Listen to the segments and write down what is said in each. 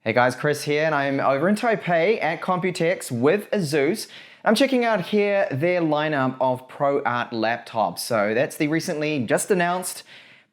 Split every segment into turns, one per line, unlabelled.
Hey guys, Chris here, and I'm over in Taipei at Computex with ASUS. I'm checking out here their lineup of ProArt laptops. So that's the recently just announced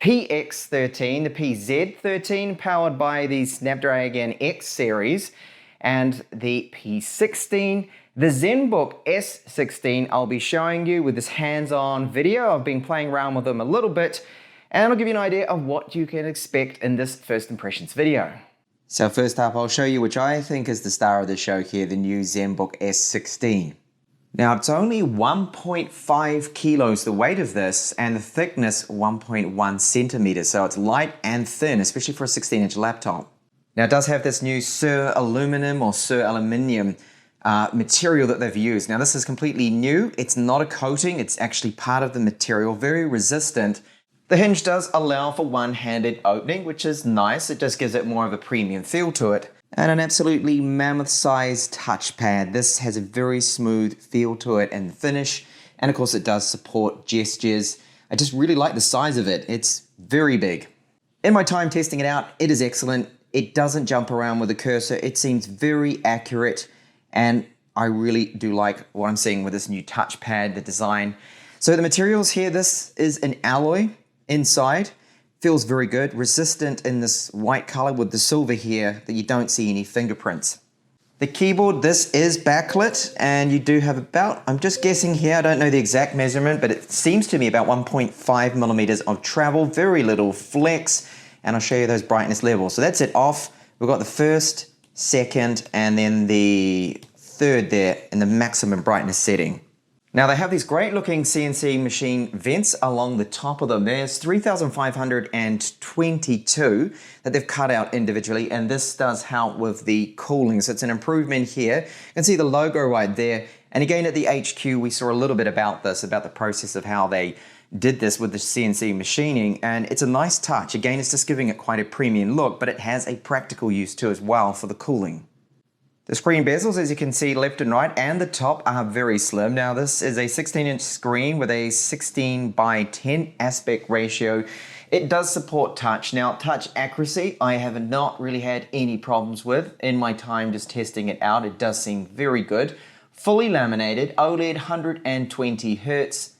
PX13, the PZ13 powered by the Snapdragon X series, and the P16, the Zenbook S16 I'll be showing you with this hands-on video. I've been playing around with them a little bit, and I'll give you an idea of what you can expect in this first impressions video. So first up, I'll show you which I think is the star of the show here, the new Zenbook S16. Now it's only 1.5 kilos the weight of this, and the thickness 1.1 centimeters, so it's light and thin, especially for a 16-inch laptop. Now it does have this new Sur Aluminum or Sur Aluminium material that they've used. Now this is completely new, it's not a coating, it's actually part of the material, very resistant. The hinge does allow for one-handed opening, which is nice. It just gives it more of a premium feel to it. And an absolutely mammoth-sized touchpad. This has a very smooth feel to it and finish. And of course it does support gestures. I just really like the size of it. It's very big. In my time testing it out, it is excellent. It doesn't jump around with the cursor. It seems very accurate. And I really do like what I'm seeing with this new touchpad, the design. So the materials here, this is an alloy. Inside, feels very good, resistant in this white color with the silver here that you don't see any fingerprints. The keyboard, this is backlit, and you do have about, I'm just guessing here, I don't know the exact measurement, but it seems to me about 1.5 millimeters of travel, very little flex, and I'll show you those brightness levels. So that's it off. We've got the first, second, and then the third there in the maximum brightness setting. Now they have these great looking CNC machine vents along the top of them. There's 3,522 that they've cut out individually, and this does help with the cooling. So it's an improvement here. You can see the logo right there. And again at the HQ we saw a little bit about this, about the process of how they did this with the CNC machining, and it's a nice touch. Again, it's just giving it quite a premium look, but it has a practical use too as well for the cooling. The screen bezels, as you can see, left and right and the top are very slim. Now this is a 16-inch screen with a 16:10 aspect ratio. It does support touch. Now touch accuracy, I have not really had any problems with in my time just testing it out. It does seem very good. Fully laminated, OLED 120 Hertz.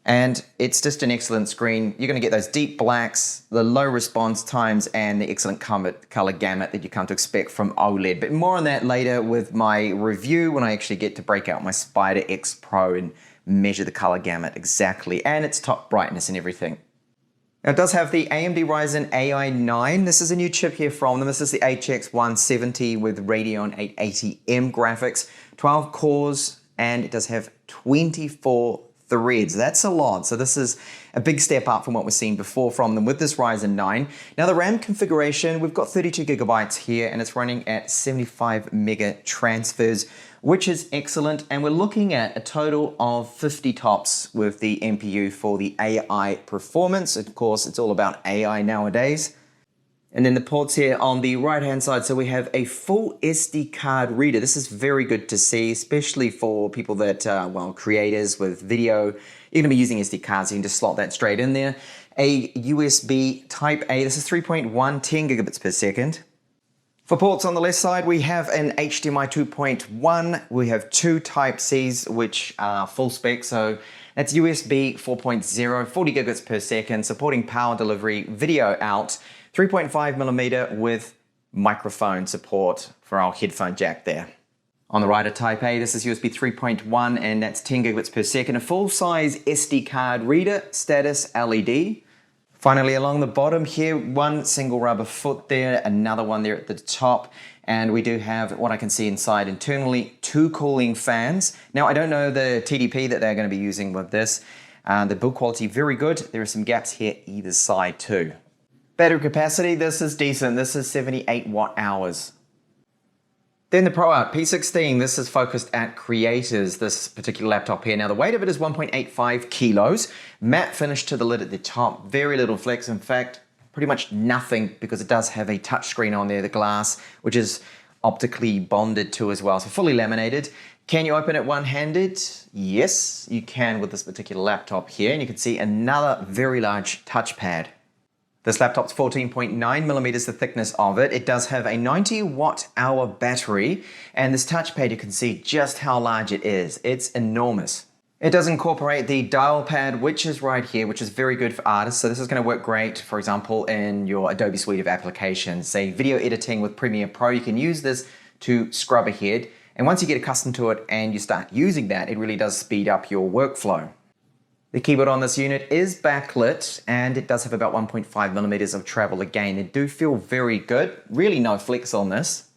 And it's just an excellent screen. You're going to get those deep blacks, the low response times, and the excellent color gamut that you come to expect from OLED. But more on that later with my review when I actually get to break out my Spider X Pro and measure the color gamut exactly, and its top brightness and everything. Now it does have the AMD Ryzen AI9. This is a new chip here from them. This is the HX170 with Radeon 880M graphics, 12 cores, and it does have 24 threads. That's a lot. So this is a big step up from what we've seen before from them with this Ryzen 9. Now the RAM configuration, we've got 32 gigabytes here, and it's running at 75 mega transfers, which is excellent. And we're looking at a total of 50 tops with the NPU for the AI performance. Of course, it's all about AI nowadays. And then the ports here on the right hand side, so we have a full SD card reader. This is very good to see, especially for people that, well, creators with video. You're gonna be using SD cards, so you can just slot that straight in there. A USB Type A, this is 3.1, 10 gigabits per second. For ports on the left side, we have an HDMI 2.1. We have two Type Cs, which are full spec, so that's USB 4.0, 40 gigabits per second, supporting power delivery, video out, 3.5 millimeter with microphone support for our headphone jack there. On the right of Type A, this is USB 3.1 and that's 10 gigabits per second. A full-size SD card reader, status LED. Finally, along the bottom here, one single rubber foot there, another one there at the top. And we do have what I can see inside internally, two cooling fans. Now, I don't know the TDP that they're going to be using with this. The build quality, very good. There are some gaps here either side too. Battery capacity, this is decent. This is 78 watt hours. Then the ProArt P16, this is focused at creators, this particular laptop here. Now the weight of it is 1.85 kilos. Matte finish to the lid at the top, very little flex. In fact, pretty much nothing, because it does have a touch screen on there, the glass, which is optically bonded to as well. So fully laminated. Can you open it one-handed? Yes, you can with this particular laptop here. And you can see another very large touchpad. This laptop's 14.9 millimeters, the thickness of it. It does have a 90 watt-hour battery, and this touchpad, you can see just how large it is. It's enormous. It does incorporate the dial pad, which is right here, which is very good for artists. So this is going to work great, for example, in your Adobe suite of applications. Say video editing with Premiere Pro, you can use this to scrub ahead. And once you get accustomed to it and you start using that, it really does speed up your workflow. The keyboard on this unit is backlit, and it does have about 1.5 millimeters of travel. Again, they do feel very good. Really no flex on this.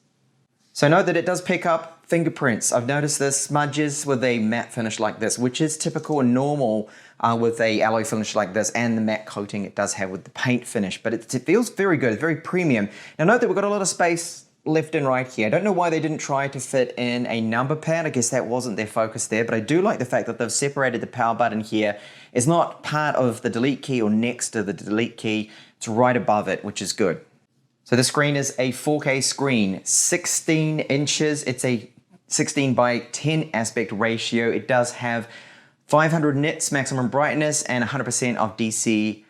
So note that it does pick up fingerprints. I've noticed this smudges with a matte finish like this, which is typical and normal with a alloy finish like this, and the matte coating it does have with the paint finish. But it feels very good, it's very premium. Now note that we've got a lot of space left and right here. I don't know why they didn't try to fit in a number pad. I guess that wasn't their focus there, but I do like the fact that they've separated the power button here. It's not part of the delete key or next to the delete key. It's right above it, which is good. So the screen is a 4K screen, 16 inches. It's a 16 by 10 aspect ratio. It does have 500 nits maximum brightness and 100% of DCI-P3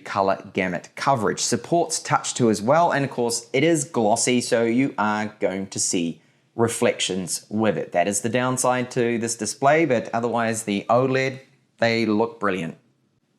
color gamut coverage. Supports touch too as well, and of course it is glossy, so you are going to see reflections with it. That is the downside to this display, but otherwise the OLED, they look brilliant.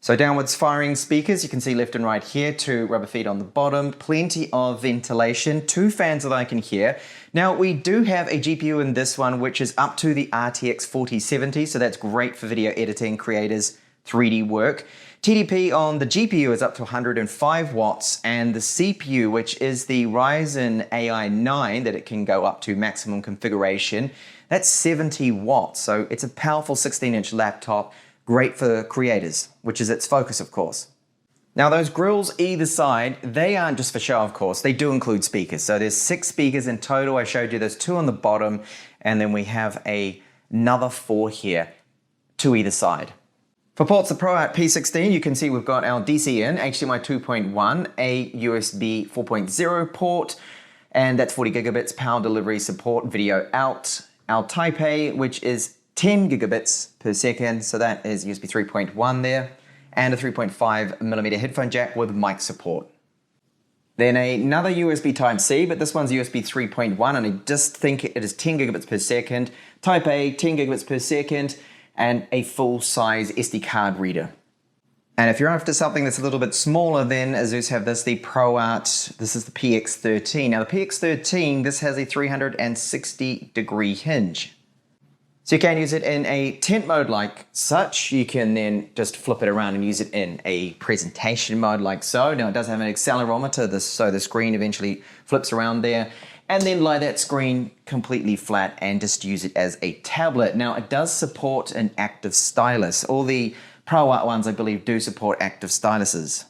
So downwards firing speakers, you can see left and right here, 2 rubber feet on the bottom, plenty of ventilation, 2 fans that I can hear. Now we do have a GPU in this one which is up to the RTX 4070, so that's great for video editing, creators, 3D work. TDP on the GPU is up to 105 watts, and the CPU, which is the Ryzen AI 9 that it can go up to maximum configuration, that's 70 watts. So it's a powerful 16-inch laptop, great for creators, which is its focus, of course. Now those grills either side, they aren't just for show, of course. They do include speakers. So there's 6 speakers in total. I showed you there's 2 on the bottom, and then we have another 4 here, 2 either side. For ports, the ProArt P16, you can see we've got our DC in, HDMI 2.1, a USB 4.0 port, and that's 40 gigabits power delivery support, video out. Our Type A, which is 10 gigabits per second, so that is USB 3.1 there, and a 3.5 millimeter headphone jack with mic support. Then another USB Type C, but this one's USB 3.1, and I just think it is 10 gigabits per second. Type A, 10 gigabits per second, and a full-size SD card reader. And if you're after something that's a little bit smaller, then ASUS have this, the ProArt, this is the PX13. Now the PX13, this has a 360-degree hinge. So you can use it in a tent mode like such. You can then just flip it around and use it in a presentation mode like so. Now it does have an accelerometer, so the screen eventually flips around there. And then lie that screen completely flat and just use it as a tablet. Now it does support an active stylus. All the ProArt ones, I believe, do support active styluses.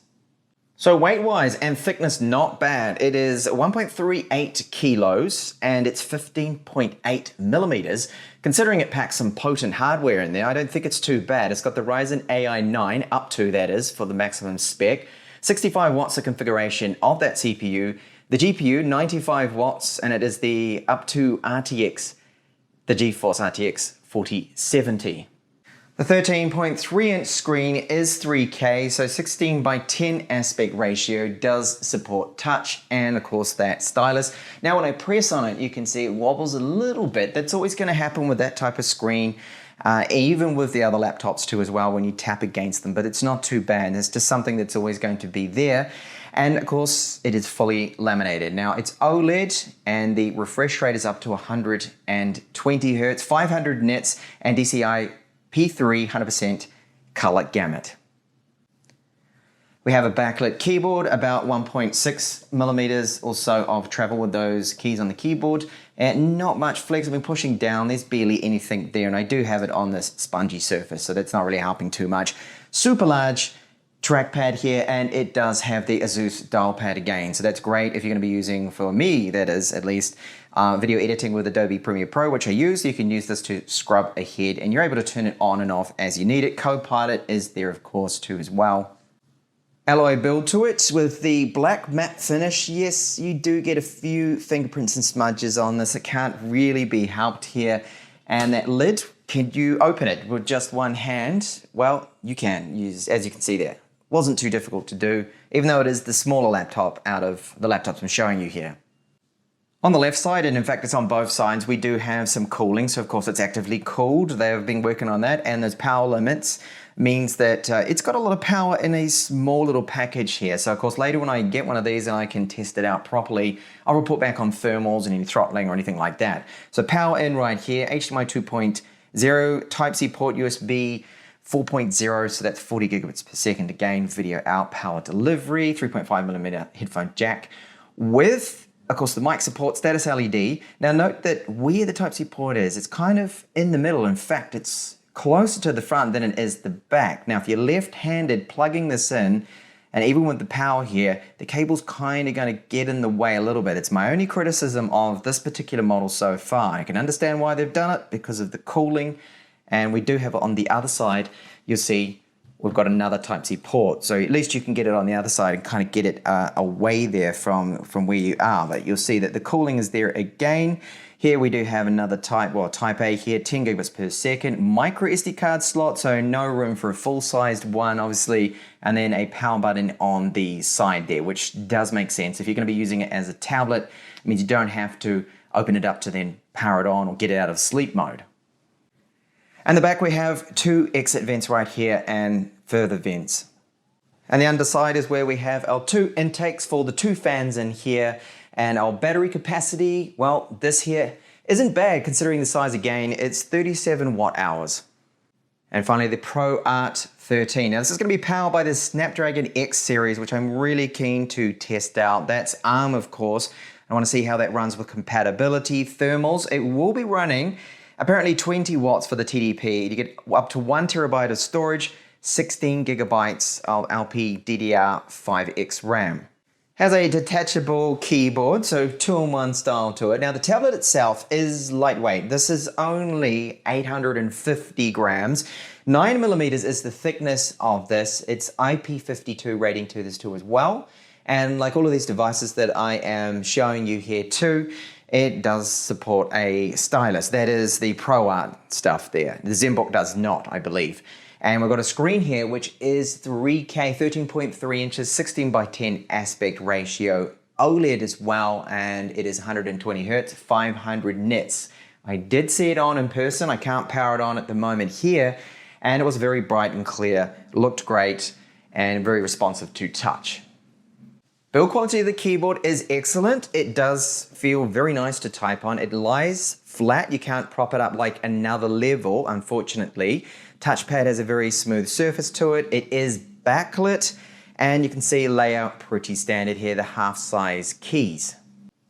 So weight-wise and thickness, not bad. It is 1.38 kilos and it's 15.8 millimeters. Considering it packs some potent hardware in there, I don't think it's too bad. It's got the Ryzen AI 9, up to that is, for the maximum spec. 65 watts of configuration of that CPU. The GPU, 95 watts, and it is the up to RTX, the GeForce RTX 4070. The 13.3-inch screen is 3K, so 16 by 10 aspect ratio, does support touch and of course that stylus. Now when I press on it, you can see it wobbles a little bit. That's always going to happen with that type of screen, even with the other laptops too as well when you tap against them, but it's not too bad. It's just something that's always going to be there. And of course, it is fully laminated. Now it's OLED and the refresh rate is up to 120 Hertz, 500 nits and DCI-P3 100% color gamut. We have a backlit keyboard, about 1.6 millimeters or so of travel with those keys on the keyboard, and not much flex. I've been pushing down, there's barely anything there, and I do have it on this spongy surface, so that's not really helping too much. Super large trackpad here, and it does have the ASUS dial pad again, so that's great if you're going to be using, for me that is at least, video editing with Adobe Premiere Pro, which I use. You can use this to scrub ahead, and you're able to turn it on and off as you need it. Copilot is there of course too as well. Alloy build to it with the black matte finish. Yes, you do get a few fingerprints and smudges on this. It can't really be helped here. And that lid, can you open it with just one hand? Well, you can, as you can see there. wasn't too difficult to do, even though it is the smaller laptop out of the laptops I'm showing you here. On the left side, and in fact it's on both sides, we do have some cooling. So of course it's actively cooled. They've been working on that, and there's power limits. Means that it's got a lot of power in a small little package here. So of course later when I get one of these and I can test it out properly, I'll report back on thermals and any throttling or anything like that. So power in right here, HDMI 2.0, Type-C port, USB 4.0, so that's 40 gigabits per second. Again, video out, power delivery, 3.5mm headphone jack with, of course, the mic support, status LED. Now note that where the Type-C port is, it's kind of in the middle. In fact, it's closer to the front than it is the back. Now, if you're left-handed plugging this in, and even with the power here, the cable's kind of going to get in the way a little bit. It's my only criticism of this particular model so far. I can understand why they've done it because of the cooling, and we do have it on the other side. You'll see we've got another Type-C port, so at least you can get it on the other side and kind of get it away there from where you are. But you'll see that the cooling is there again. Here we do have another Type A here, 10 gigabits per second, micro SD card slot, so no room for a full-sized one, obviously, and then a power button on the side there, which does make sense. If you're going to be using it as a tablet, it means you don't have to open it up to then power it on or get it out of sleep mode. And the back we have two exit vents right here and further vents. And the underside is where we have our two intakes for the two fans in here. And our battery capacity, well, this here isn't bad considering the size again. It's 37 watt hours. And finally, the ProArt 13. Now, this is going to be powered by the Snapdragon X series, which I'm really keen to test out. That's ARM, of course. I want to see how that runs with compatibility. Thermals, it will be running apparently 20 watts for the TDP. You get up to 1 terabyte of storage, 16 gigabytes of LPDDR5X RAM. Has a detachable keyboard, so two-in-one style to it. Now the tablet itself is lightweight. This is only 850 grams. 9mm is the thickness of this. It's IP52 rating to this too as well. And like all of these devices that I am showing you here too, it does support a stylus. That is the ProArt stuff there. The Zenbook does not, I believe. And we've got a screen here which is 3K, 13.3 inches, 16 by 10 aspect ratio, OLED as well, and it is 120 Hertz, 500 nits. I did see it on in person. I can't power it on at the moment here, and it was very bright and clear, looked great, and very responsive to touch. Build quality of the keyboard is excellent. It does feel very nice to type on. It lies flat. You can't prop it up like another level, unfortunately. Touchpad has a very smooth surface to it. It is backlit, and you can see layout pretty standard here, the half-size keys.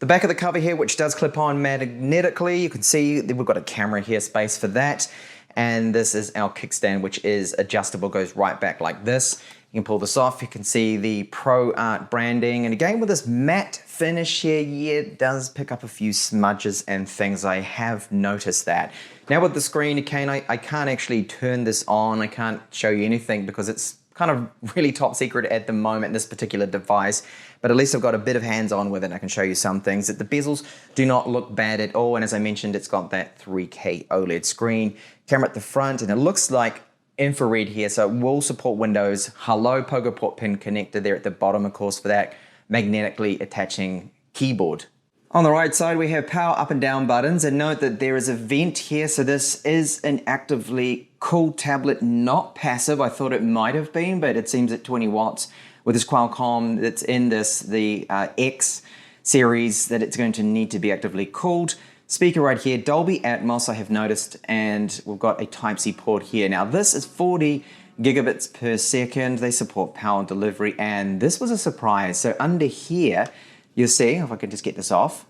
The back of the cover here, which does clip on magnetically, you can see we've got a camera here, space for that. And this is our kickstand, which is adjustable, goes right back like this. You can pull this off, you can see the ProArt branding, and again with this matte finish here, yeah, it does pick up a few smudges and things. I have noticed that. Now with the screen, again, I can't actually turn this on, I can't show you anything because it's kind of really top secret at the moment, this particular device, but at least I've got a bit of hands-on with it and I can show you some things. That the bezels do not look bad at all, and as I mentioned, it's got that 3K OLED screen, camera at the front, and it looks like infrared here, so it will support Windows. Hello, Pogo port pin connector there at the bottom, of course, for that magnetically attaching keyboard. On the right side, we have power up and down buttons, and note that there is a vent here, so this is an actively cooled tablet, not passive. I thought it might have been, but it seems at 20 watts with this Qualcomm that's in this, the X series, that it's going to need to be actively cooled. Speaker right here, Dolby Atmos I have noticed, and we've got a Type-C port here. Now this is 40 gigabits per second. They support power delivery, and this was a surprise. So under here, you'll see, if I can just get this off,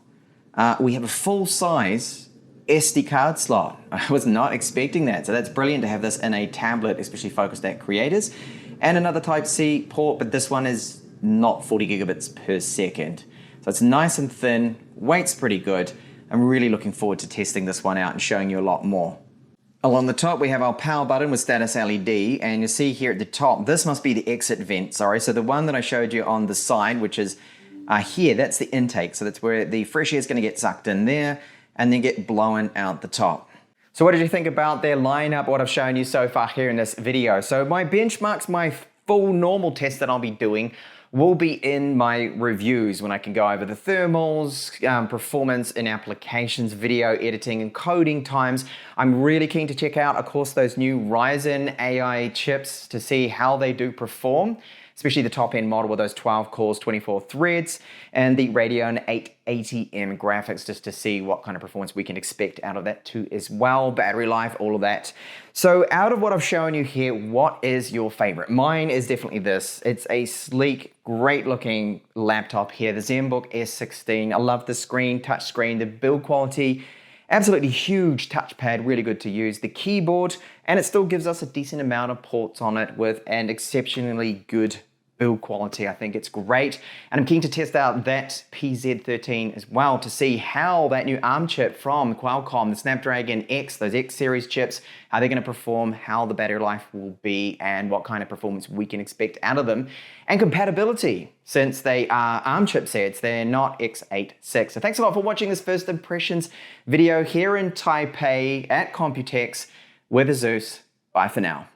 we have a full-size SD card slot. I was not expecting that, so that's brilliant to have this in a tablet, especially focused at creators. And another Type-C port, but this one is not 40 gigabits per second. So it's nice and thin, weight's pretty good. I'm really looking forward to testing this one out and showing you a lot more. Along the top, we have our power button with status LED, and you see here at the top, this must be the exit vent, sorry. So the one that I showed you on the side, which is here, that's the intake. So that's where the fresh air is going to get sucked in there and then get blown out the top. So what did you think about their lineup, what I've shown you so far here in this video? So my benchmarks, my full normal test that I'll be doing will be in my reviews when I can go over the thermals, performance in applications, video editing and coding times. I'm really keen to check out, of course, those new Ryzen AI chips to see how they do perform, especially the top end model with those 12 cores, 24 threads, and the Radeon 880M graphics, just to see what kind of performance we can expect out of that too as well, battery life, all of that. So out of what I've shown you here, what is your favorite? Mine is definitely this. It's a sleek, great looking laptop here, the Zenbook S16. I love the screen, touch screen, the build quality, absolutely huge touchpad, really good to use. The keyboard, and it still gives us a decent amount of ports on it with an exceptionally good build quality. I think it's great. And I'm keen to test out that PZ13 as well to see how that new ARM chip from Qualcomm, the Snapdragon X, those X series chips, how they're going to perform, how the battery life will be, and what kind of performance we can expect out of them. And compatibility, since they are ARM chipsets, they're not x86. So thanks a lot for watching this first impressions video here in Taipei at Computex with ASUS. Bye for now.